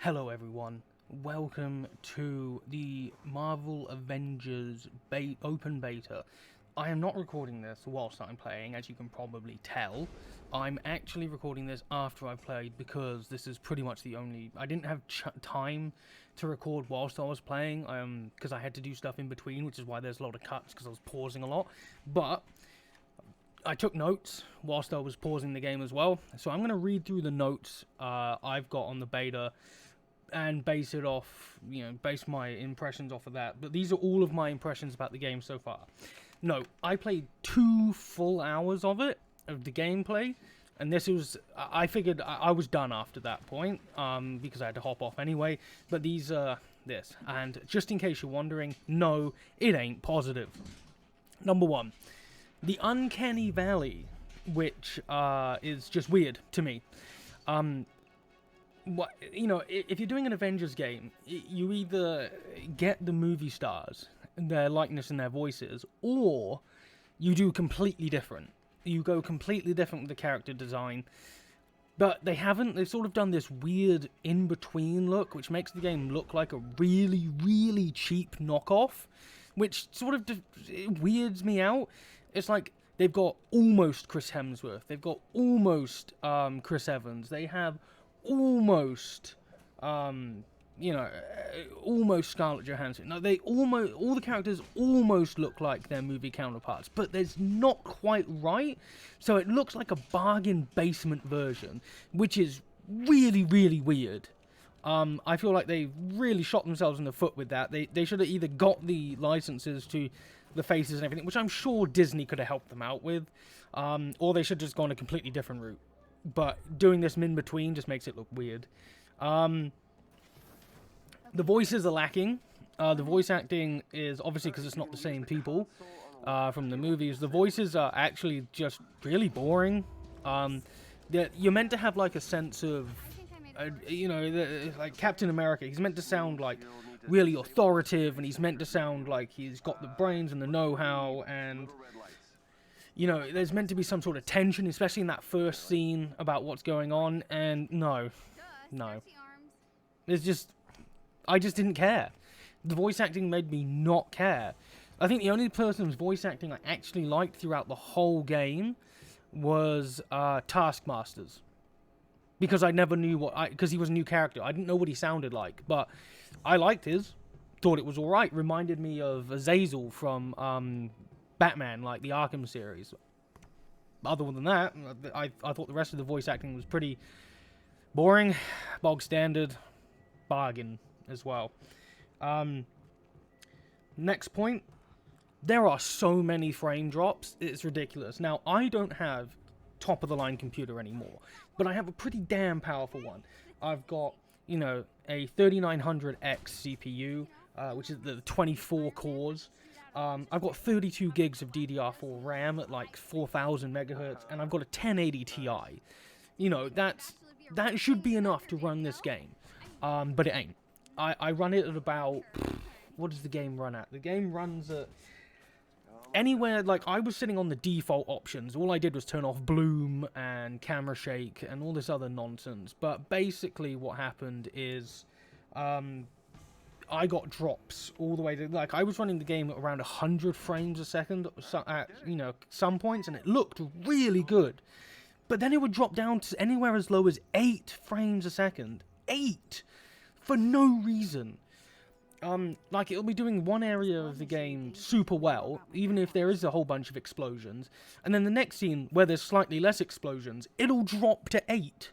Hello everyone, welcome to the Marvel Avengers open beta. I am not recording this whilst I'm playing, as you can probably tell. I'm actually recording this after I've played because this is pretty much the only... I didn't have time to record whilst I was playing, because I had to do stuff in between, which is why there's a lot of cuts, because I was pausing a lot. But I took notes whilst I was pausing the game as well, so I'm going to read through the notes I've got on the beta and base it off, base my impressions off of that. But these are all of my impressions about the game so far. No, I played 2 full hours of it, of the gameplay, and this was, I figured I was done after that point, because I had to hop off anyway. But these are this, and just in case you're wondering, no, it ain't positive. Number 1, the Uncanny Valley, which is just weird to me. If you're doing an Avengers game, you either get the movie stars, their likeness and their voices, or you do completely different. You go completely different with the character design. But they haven't. They've sort of done this weird in-between look, which makes the game look like a really, really cheap knockoff, which sort of it weirds me out. It's like they've got almost Chris Hemsworth. They've got almost Chris Evans. They have almost, almost Scarlett Johansson. No, all the characters almost look like their movie counterparts, but there's not quite right. So it looks like a bargain basement version, which is really, really weird. I feel like they really shot themselves in the foot with that. They should have either got the licenses to the faces and everything, which I'm sure Disney could have helped them out with, or they should have just gone a completely different route. But doing this in between just makes it look weird. The voices are lacking. The voice acting is obviously because it's not the same people from the movies. The voices are actually just really boring. You're meant to have like a sense of, like Captain America. He's meant to sound like really authoritative, and he's meant to sound like he's got the brains and the know-how, and there's meant to be some sort of tension, especially in that first scene about what's going on, and no. I just didn't care. The voice acting made me not care. I think the only person's voice acting I actually liked throughout the whole game was Taskmaster's. Because I never knew because he was a new character. I didn't know what he sounded like, but I liked his. Thought it was alright. Reminded me of Azazel from Batman, like the Arkham series. Other than that, I thought the rest of the voice acting was pretty boring, bog standard, bargain as well. Next point, there are so many frame drops, it's ridiculous. Now, I don't have top of the line computer anymore, but I have a pretty damn powerful one. I've got, a 3900X CPU, which is the 24 cores. I've got 32 gigs of DDR4 RAM at like 4000 megahertz, and I've got a 1080 Ti. That should be enough to run this game, but it ain't. I run it at about, what does the game run at? The game runs at anywhere, like I was sitting on the default options. All I did was turn off bloom and camera shake and all this other nonsense. But basically what happened is I got drops all the way to, like, I was running the game at around 100 frames a second at, some points, and it looked really good. But then it would drop down to anywhere as low as 8 frames a second. 8! For no reason. Like, it'll be doing one area of the game super well, even if there is a whole bunch of explosions, and then the next scene, where there's slightly less explosions, it'll drop to 8.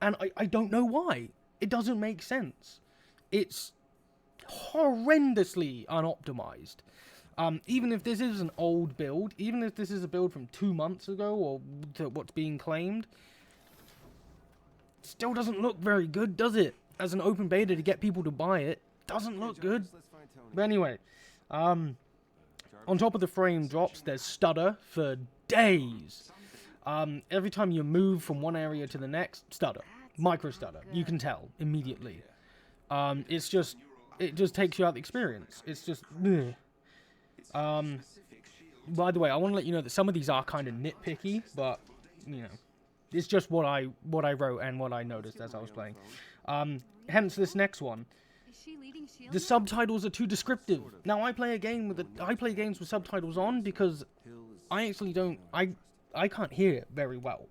And I don't know why. It doesn't make sense. It's horrendously unoptimized. Even if this is an old build, even if this is a build from 2 months ago, or to what's being claimed, it still doesn't look very good, does it? As an open beta to get people to buy it, doesn't look good. But anyway, on top of the frame drops, there's stutter for days. Every time you move from one area to the next, stutter. Micro stutter. You can tell immediately. It just takes you out of the experience. It's just, ugh. By the way, I want to let you know that some of these are kind of nitpicky, but, it's just what I wrote and what I noticed as I was playing. Hence this next one. The subtitles are too descriptive. Now I play games with subtitles on because I actually don't. I can't hear it very well.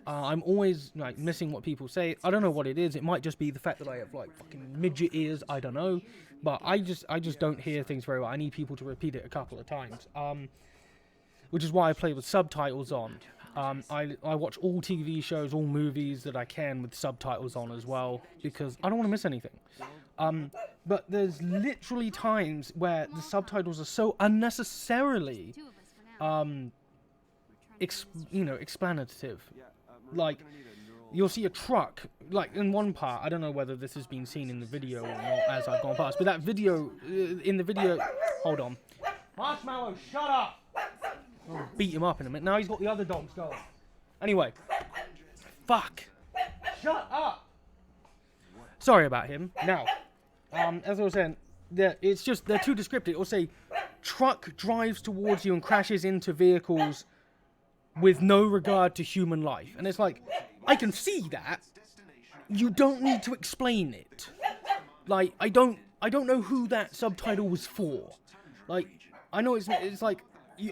I'm always like missing what people say. I don't know what it is. It might just be the fact that I have like fucking midget ears. I don't know, but I just don't hear things very well. I need people to repeat it a couple of times. Which is why I play with subtitles on. I watch all TV shows, all movies that I can with subtitles on as well because I don't want to miss anything. But there's literally times where the subtitles are so unnecessarily, explanative. Like, you'll see a truck, like, in one part, I don't know whether this has been seen in the video or not as I've gone past, but that video, in the video, hold on. Marshmallow, shut up! I'll beat him up in a minute. Now he's got the other dogs going. Anyway. Fuck. Shut up! Sorry about him. Now, as I was saying, they're too descriptive. It'll say, truck drives towards you and crashes into vehicles with no regard to human life. And it's like, I can see that. You don't need to explain it. Like, I don't know who that subtitle was for. Like, I know it's like,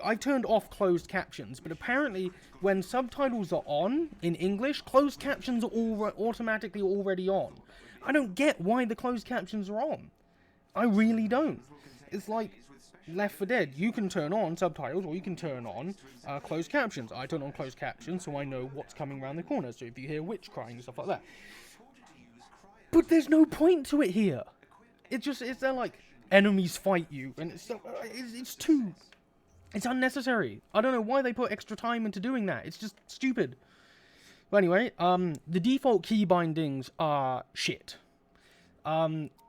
I turned off closed captions, but apparently when subtitles are on in English, closed captions are automatically already on. I don't get why the closed captions are on. I really don't. It's like Left 4 Dead. You can turn on subtitles or you can turn on closed captions. I turn on closed captions so I know what's coming around the corner. So if you hear witch crying and stuff like that. But there's no point to it here. It's they're like enemies fight you and it's unnecessary. I don't know why they put extra time into doing that. It's just stupid. But anyway, the default key bindings are shit.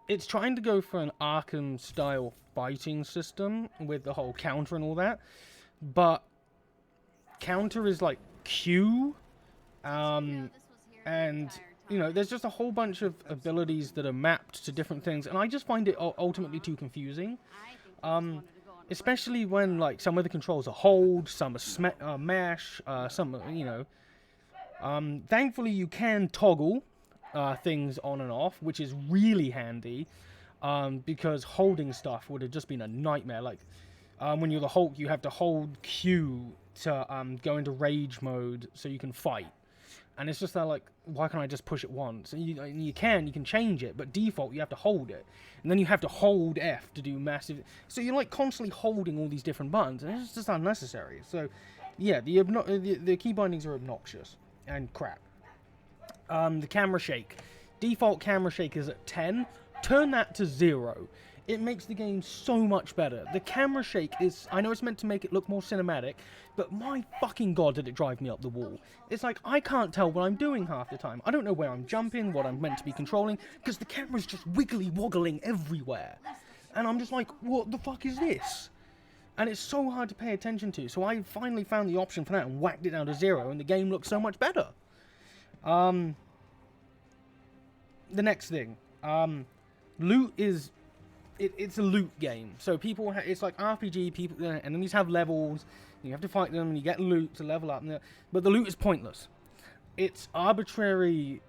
It's trying to go for an Arkham-style fighting system with the whole counter and all that, but counter is like Q, and there's just a whole bunch of abilities that are mapped to different things, and I just find it ultimately too confusing. Especially when like some of the controls are hold, some are mash, some are, thankfully you can toggle things on and off, which is really handy, because holding stuff would have just been a nightmare. Like, when you're the Hulk, you have to hold Q to go into rage mode so you can fight. And it's just that, like, why can't I just push it once? And you can change it, but default, you have to hold it. And then you have to hold F to do massive... So you're, like, constantly holding all these different buttons, and it's just unnecessary. So, yeah, the key bindings are obnoxious and crap. The camera shake. Default camera shake is at 10. Turn that to 0. It makes the game so much better. The camera shake is... I know it's meant to make it look more cinematic, but my fucking god did it drive me up the wall. It's like, I can't tell what I'm doing half the time. I don't know where I'm jumping, what I'm meant to be controlling, because the camera's just wiggly-woggling everywhere. And I'm just like, what the fuck is this? And it's so hard to pay attention to, so I finally found the option for that and whacked it down to 0, and the game looks so much better. The next thing. Loot is... It's a loot game, so people it's like RPG. People enemies have levels. You have to fight them, and you get loot to level up. But the loot is pointless. It's arbitrary.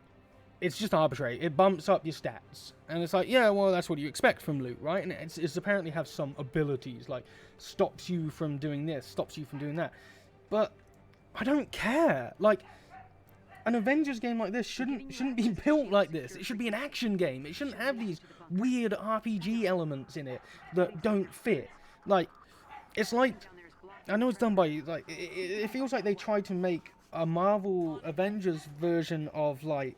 It's just arbitrary. It bumps up your stats, and it's like, yeah, well, that's what you expect from loot, right? And it's apparently have some abilities, like stops you from doing this, stops you from doing that. But I don't care. Like, an Avengers game like this shouldn't be built like this. It should be an action game. It shouldn't have these weird RPG elements in it that don't fit. Like, it's like, I know it's done by, like, it feels like they tried to make a Marvel Avengers version of, like,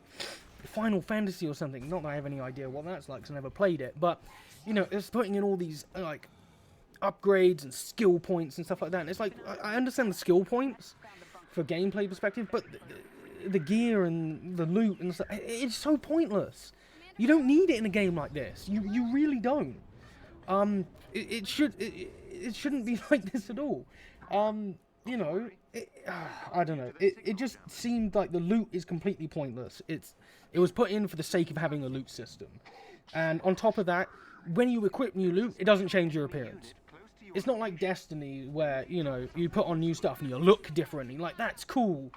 Final Fantasy or something. Not that I have any idea what that's like, because I never played it. But, you know, it's putting in all these, like, upgrades and skill points and stuff like that. And it's like, I understand the skill points for gameplay perspective, but the gear and the loot and stuff, it's so pointless. You don't need it in a game like this. You really don't. It shouldn't be like this at all. You know, I don't know. It just seemed like the loot is completely pointless. It was put in for the sake of having a loot system. And on top of that, when you equip new loot, it doesn't change your appearance. It's not like Destiny where, you know, you put on new stuff and you look different. And you're like, that's cool.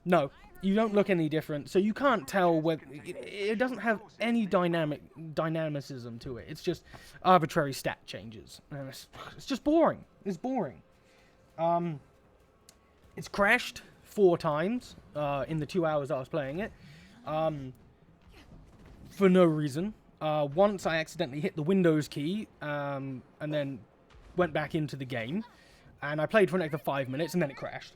No. You don't look any different, so you can't tell whether it doesn't have any dynamicism to it. It's just arbitrary stat changes, and it's just boring. It's boring. It's crashed 4 times in the 2 hours I was playing it, for no reason. Once I accidentally hit the Windows key, and then went back into the game, and I played for an extra 5 minutes, and then it crashed.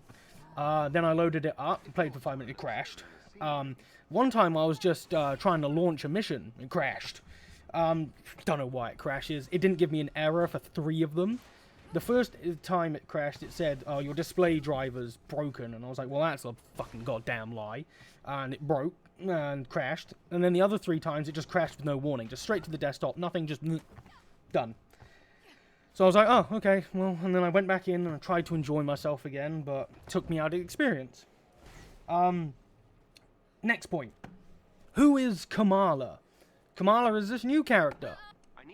Then I loaded it up, played for 5 minutes, it crashed. One time I was just trying to launch a mission, it crashed. Don't know why it crashes. It didn't give me an error for 3 of them. The first time it crashed, it said, oh, your display driver's broken. And I was like, well, that's a fucking goddamn lie. And it broke and crashed. And then the other 3 times, it just crashed with no warning. Just straight to the desktop, nothing, just done. So I was like, oh, okay, well, and then I went back in and I tried to enjoy myself again, but it took me out of the experience. Next point. Who is Kamala? Kamala is this new character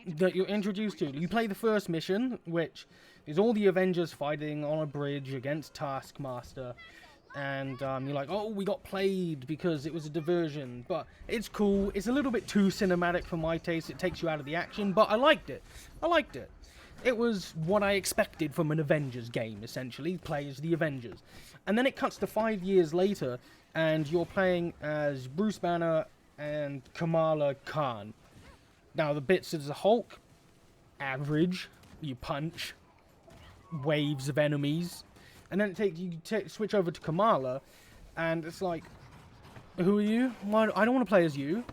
that you're introduced to. You play the first mission, which is all the Avengers fighting on a bridge against Taskmaster. And you're like, oh, we got played because it was a diversion. But it's cool. It's a little bit too cinematic for my taste. It takes you out of the action, but I liked it. I liked it. It was what I expected from an Avengers game, essentially. Play as the Avengers. And then it cuts to 5 years later, and you're playing as Bruce Banner and Kamala Khan. Now, the bits as the Hulk, average. You punch. Waves of enemies. And then you switch over to Kamala, and it's like, who are you? Well, I don't want to play as you.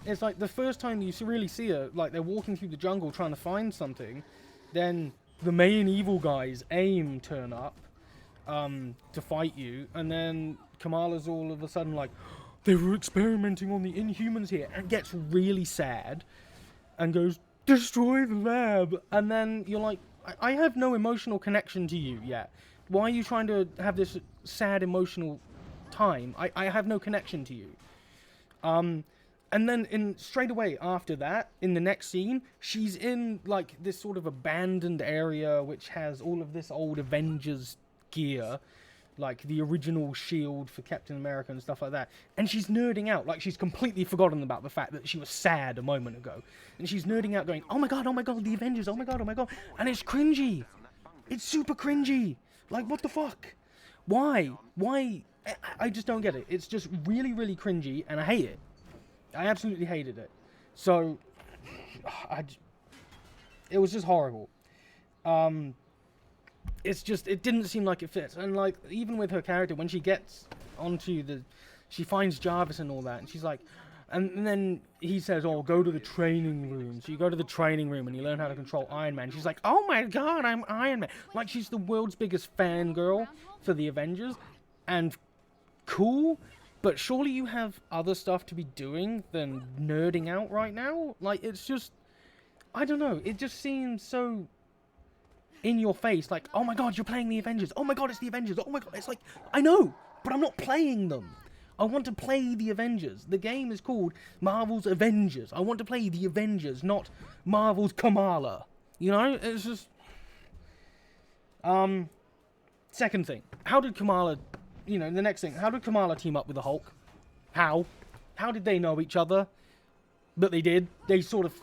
It's like the first time you really see her, like they're walking through the jungle trying to find something. Then the main evil guys, AIM, turn up to fight you, and then Kamala's all of a sudden like, they were experimenting on the Inhumans here, and gets really sad, and goes, destroy the lab, and then you're like, I have no emotional connection to you yet. Why are you trying to have this sad emotional time? I have no connection to you. And then straight away after that, in the next scene, she's in like this sort of abandoned area which has all of this old Avengers gear, like the original shield for Captain America and stuff like that. And she's nerding out, like she's completely forgotten about the fact that she was sad a moment ago. And she's nerding out going, oh my god, the Avengers, oh my god. And it's cringy. It's super cringy. Like, what the fuck? Why? I just don't get it. It's just really, really cringy, and I hate it. I absolutely hated it. So, it was just horrible. It's just, it didn't seem like it fits. And like, even with her character, when she gets onto she finds Jarvis and all that, and she's like, and then he says, oh, go to the training room. So you go to the training room and you learn how to control Iron Man. She's like, oh my god, I'm Iron Man. Like, she's the world's biggest fangirl for the Avengers. And cool. But surely you have other stuff to be doing than nerding out right now? Like, it's just, I don't know. It just seems so in your face. Like, oh my god, you're playing the Avengers. Oh my god, it's the Avengers. Oh my god. It's like, I know, but I'm not playing them. I want to play the Avengers. The game is called Marvel's Avengers. I want to play the Avengers, not Marvel's Kamala. You know, it's just... Second thing. How did Kamala... You know, the next thing, how did Kamala team up with the Hulk? How? How did they know each other? But they did. They sort of...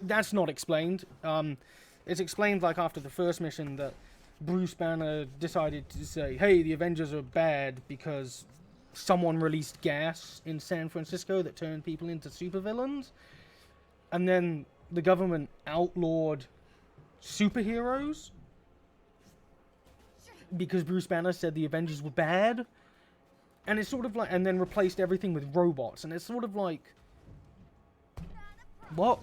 That's not explained. It's explained, like, after the first mission that Bruce Banner decided to say, hey, the Avengers are bad because someone released gas in San Francisco that turned people into supervillains. And then the government outlawed superheroes because Bruce Banner said the Avengers were bad. And it's sort of like, and then replaced everything with robots. And it's sort of like, what?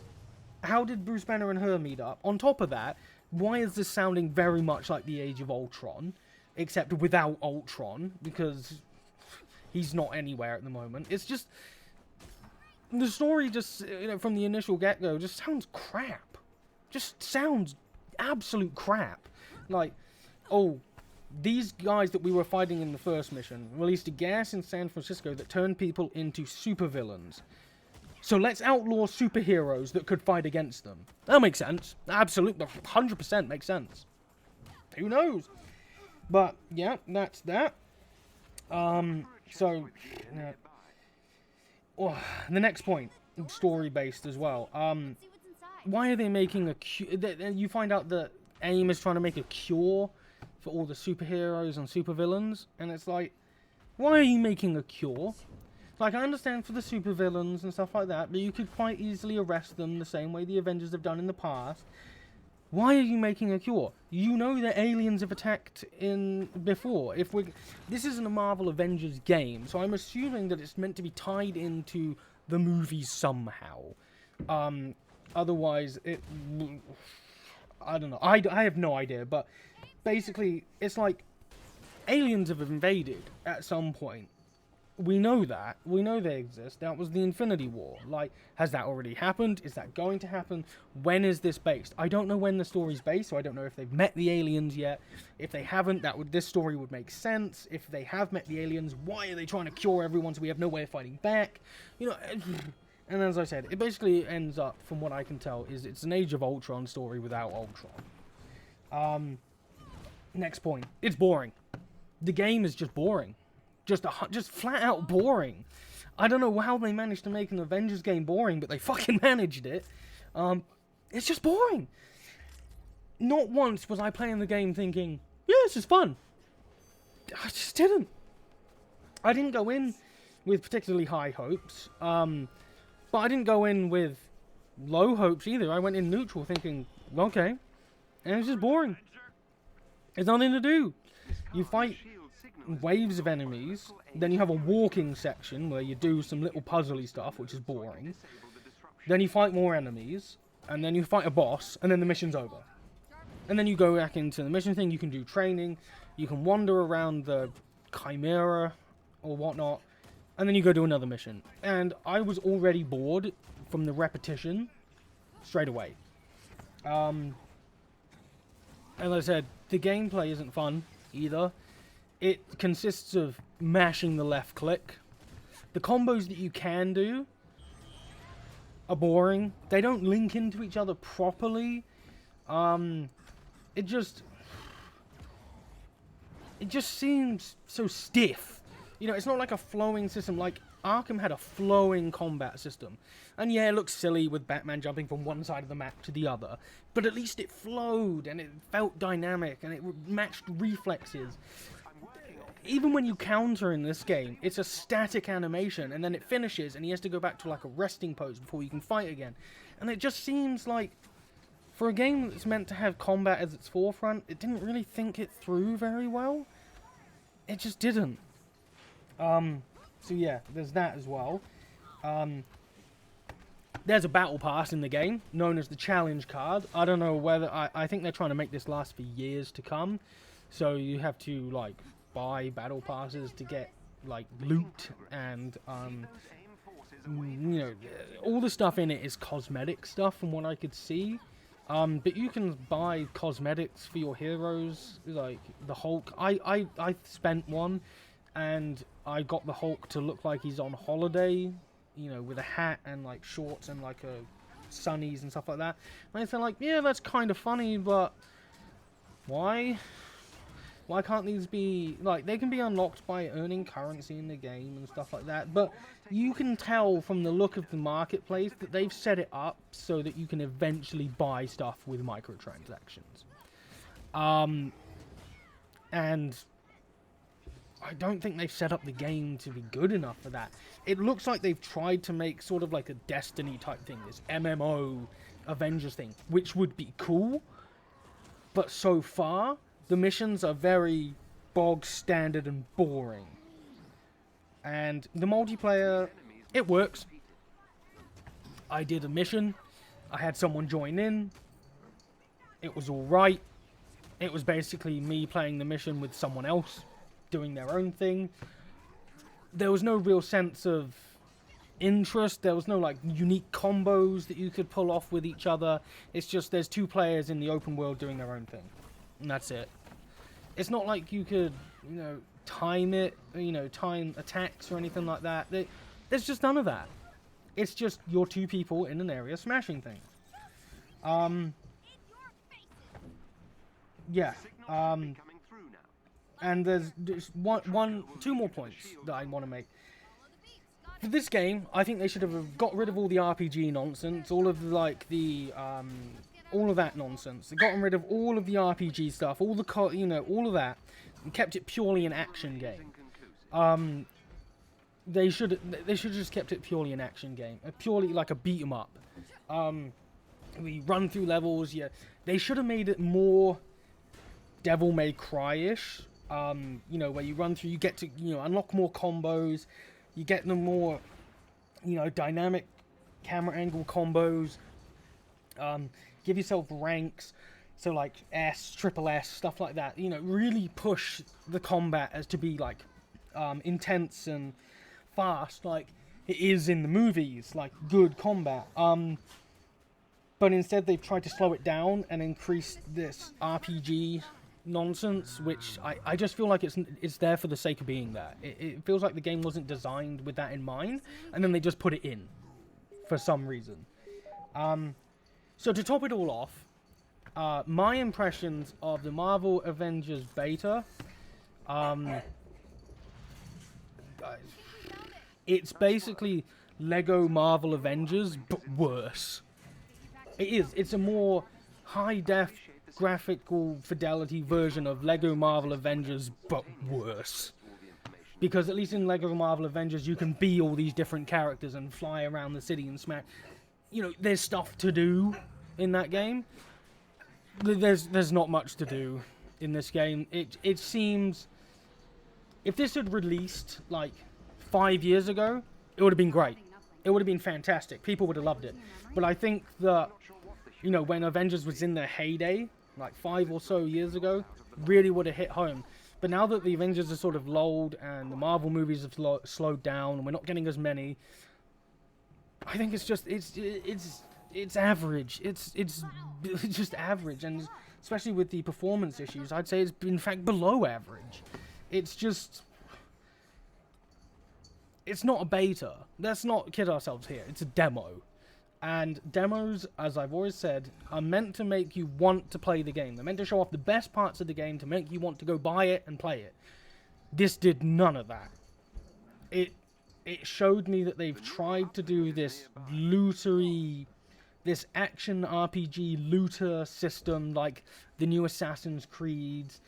How did Bruce Banner and her meet up? On top of that, why is this sounding very much like the Age of Ultron? Except without Ultron, because he's not anywhere at the moment. It's just, the story just, you know, from the initial get-go, just sounds crap. Just sounds absolute crap. Like, oh, these guys that we were fighting in the first mission released a gas in San Francisco that turned people into supervillains. So let's outlaw superheroes that could fight against them. That makes sense. Absolutely, 100% makes sense. Who knows? But, yeah, that's that. So, oh, the next point, story-based as well. Why are they making a you find out that AIM is trying to make a cure for all the superheroes and supervillains, and it's like, why are you making a cure? Like, I understand for the supervillains and stuff like that, but you could quite easily arrest them the same way the Avengers have done in the past. Why are you making a cure? You know that aliens have attacked in before. This isn't a Marvel Avengers game, so I'm assuming that it's meant to be tied into the movies somehow. Otherwise, I don't know. I have no idea, but basically, it's like aliens have invaded at some point. We know that. We know they exist. That was the Infinity War. Like, has that already happened? Is that going to happen? When is this based? I don't know when the story's based, so I don't know if they've met the aliens yet. If they haven't, this story would make sense. If they have met the aliens, why are they trying to cure everyone so we have no way of fighting back? You know, and as I said, it basically ends up, from what I can tell, is it's an Age of Ultron story without Ultron. Next point. It's boring. The game is just boring. Just flat out boring. I don't know how they managed to make an Avengers game boring, but they fucking managed it. It's just boring. Not once was I playing the game thinking, yeah, this is fun. I just didn't. I didn't go in with particularly high hopes. But I didn't go in with low hopes either. I went in neutral thinking, okay. And it's just boring. There's nothing to do. You fight waves of enemies, then you have a walking section where you do some little puzzly stuff, which is boring. Then you fight more enemies, and then you fight a boss, and then the mission's over. And then you go back into the mission thing, you can do training, you can wander around the Chimera or whatnot, and then you go do another mission. And I was already bored from the repetition straight away. As I said, the gameplay isn't fun either. It consists of mashing the left click. The combos that you can do are boring. They don't link into each other properly. It just seems so stiff. You know, it's not like a flowing system. Like, Arkham had a flowing combat system. And yeah, it looks silly with Batman jumping from one side of the map to the other. But at least it flowed, and it felt dynamic, and it matched reflexes. Even when you counter in this game, it's a static animation, and then it finishes, and he has to go back to like a resting pose before you can fight again. And it just seems like, for a game that's meant to have combat as its forefront, it didn't really think it through very well. It just didn't. So yeah, there's that as well. There's a battle pass in the game, known as the challenge card. I don't know whether, I think they're trying to make this last for years to come. So you have to, like, buy battle passes to get like loot and you know, all the stuff in it is cosmetic stuff from what I could see, but you can buy cosmetics for your heroes, like the Hulk. I spent one and I got the Hulk to look like he's on holiday, you know, with a hat and like shorts and like a sunnies and stuff like that. And I feel like, yeah, that's kind of funny, but why? Why can't these be, like, they can be unlocked by earning currency in the game and stuff like that, but you can tell from the look of the marketplace that they've set it up so that you can eventually buy stuff with microtransactions. And I don't think they've set up the game to be good enough for that. It looks like they've tried to make sort of like a Destiny type thing, this MMO Avengers thing, which would be cool, but so far the missions are very bog standard and boring. And the multiplayer, it works. I did a mission. I had someone join in. It was alright. It was basically me playing the mission with someone else, doing their own thing. There was no real sense of interest. There was no like unique combos that you could pull off with each other. It's just there's two players in the open world doing their own thing. And that's it. It's not like you could, you know, time it, you know, time attacks or anything like that. There's just none of that. It's just you're two people in an area smashing things. Yeah. And there's just two more points that I want to make. For this game, I think they should have got rid of all the RPG nonsense, all of all of that nonsense. They've gotten rid of all of the RPG stuff, all the all of that, and kept it purely an action game. They should have just kept it purely an action game, purely like a beat 'em up. We run through levels. Yeah, they should have made it more Devil May Cry-ish. Where you run through, you get to unlock more combos, you get the more dynamic camera angle combos. Give yourself ranks, so like S, triple S, stuff like that. Really push the combat as to be like intense and fast, like it is in the movies, like good combat. But instead they've tried to slow it down and increase this RPG nonsense, which I just feel like it's there for the sake of being there. It feels like the game wasn't designed with that in mind, and then they just put it in for some reason. So to top it all off, my impressions of the Marvel Avengers beta, it's basically Lego Marvel Avengers, but worse. It is. It's a more high-def graphical fidelity version of Lego Marvel Avengers, but worse. Because at least in Lego Marvel Avengers, you can be all these different characters and fly around the city and smack. There's stuff to do in that game. There's not much to do in this game. It seems, if this had released like 5 years ago, it would have been great. It would have been fantastic. People would have loved it. But I think that, when Avengers was in their heyday, like 5 or so years ago, really would have hit home. But now that the Avengers are sort of lulled and the Marvel movies have slowed down and we're not getting as many, I think it's just it's average. It's just average, and especially with the performance issues, I'd say it's in fact below average. It's not a beta. Let's not kid ourselves here. It's a demo. And demos, as I've always said, are meant to make you want to play the game. They're meant to show off the best parts of the game to make you want to go buy it and play it. This did none of that. It showed me that they've tried to do this this action RPG looter system like the new Assassin's Creeds.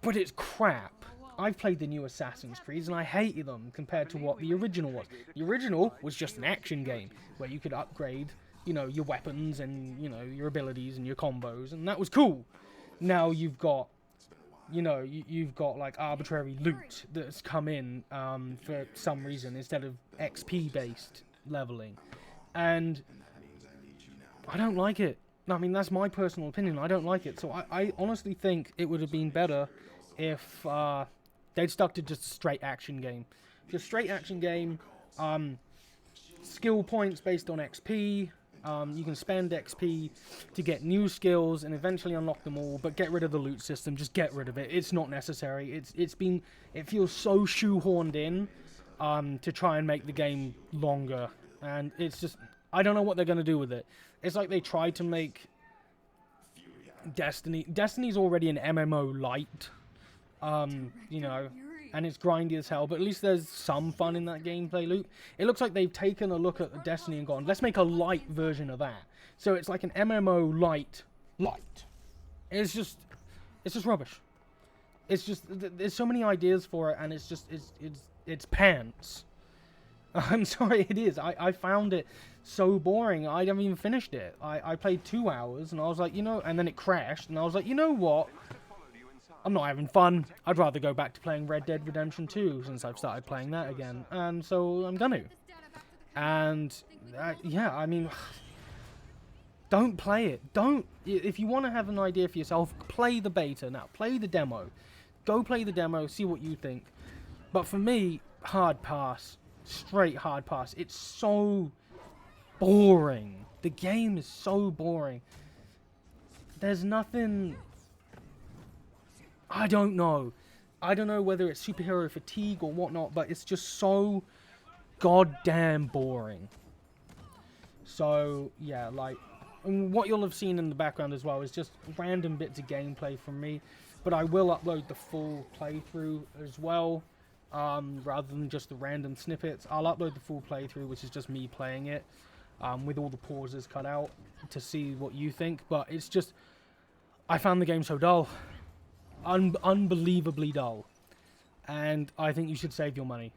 But it's crap. I've played the new Assassin's Creeds and I hated them compared to what the original was. The original was just an action game where you could upgrade, your weapons and, your abilities and your combos, and that was cool. Now you've got, you've got like arbitrary loot that's come in for some reason instead of XP based leveling. And I don't like it. I mean, that's my personal opinion. I don't like it. So I honestly think it would have been better if they'd stuck to just a straight action game. Just straight action game, skill points based on XP. You can spend XP to get new skills and eventually unlock them all, but get rid of the loot system. Just get rid of it. It's not necessary. It feels so shoehorned in to try and make the game longer, and it's just, I don't know what they're going to do with it. It's like they tried to make Destiny. Destiny's already an MMO light. And it's grindy as hell, but at least there's some fun in that gameplay loop. It looks like they've taken a look at Destiny and gone, let's make a light version of that. So it's like an MMO light. It's just rubbish. It's just, there's so many ideas for it, and it's pants. I'm sorry, it is. I found it so boring. I haven't even finished it. I played 2 hours, and I was like, and then it crashed, and I was like, you know what? I'm not having fun. I'd rather go back to playing Red Dead Redemption 2 since I've started playing that again. And so I'm gonna. And, yeah, I mean, don't play it. If you want to have an idea for yourself, play the beta now. Play the demo. Go play the demo, see what you think. But for me, hard pass. Straight hard pass. It's so boring. The game is so boring. There's nothing... I don't know whether it's superhero fatigue or whatnot, but it's just so goddamn boring. So, yeah, like, what you'll have seen in the background as well is just random bits of gameplay from me. but I will upload the full playthrough as well, rather than just the random snippets. I'll upload the full playthrough, which is just me playing it, with all the pauses cut out, to see what you think. But it's just, I found the game so dull, unbelievably dull, and I think you should save your money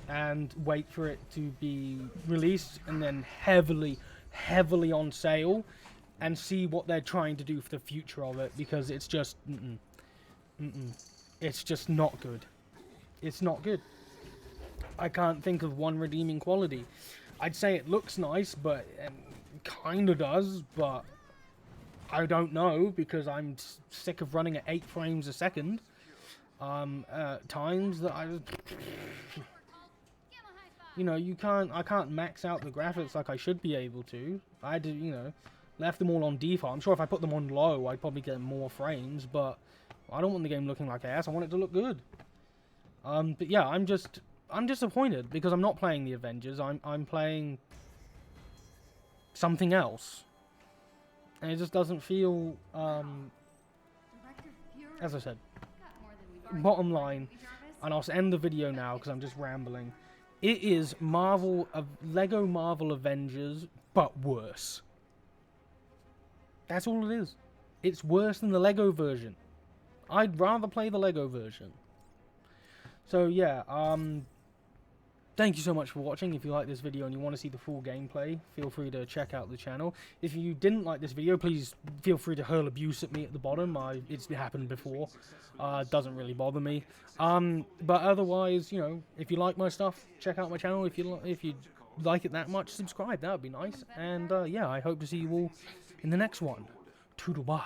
and wait for it to be released and then heavily on sale, and see what they're trying to do for the future of it, because it's just it's just not good. It's not good. I can't think of one redeeming quality. I'd say it looks nice, but kind of does, but I don't know, because I'm sick of running at 8 frames a second times that you know, I can't max out the graphics like I should be able to. I had to, you know, left them all on default. I'm sure if I put them on low, I'd probably get more frames, but I don't want the game looking like ass. I want it to look good. But yeah, I'm disappointed, because I'm not playing the Avengers. I'm playing something else, and it just doesn't feel, as I said, bottom line, and I'll end the video now because I'm just rambling. It is Lego Marvel Avengers, but worse. That's all it is. It's worse than the Lego version. I'd rather play the Lego version. So yeah, thank you so much for watching. If you like this video and you want to see the full gameplay, feel free to check out the channel. If you didn't like this video, please feel free to hurl abuse at me at the bottom. It's happened before. Doesn't really bother me. But otherwise, you know, if you like my stuff, check out my channel. If you like it that much, subscribe. That would be nice. And yeah, I hope to see you all in the next one. Toodle bye.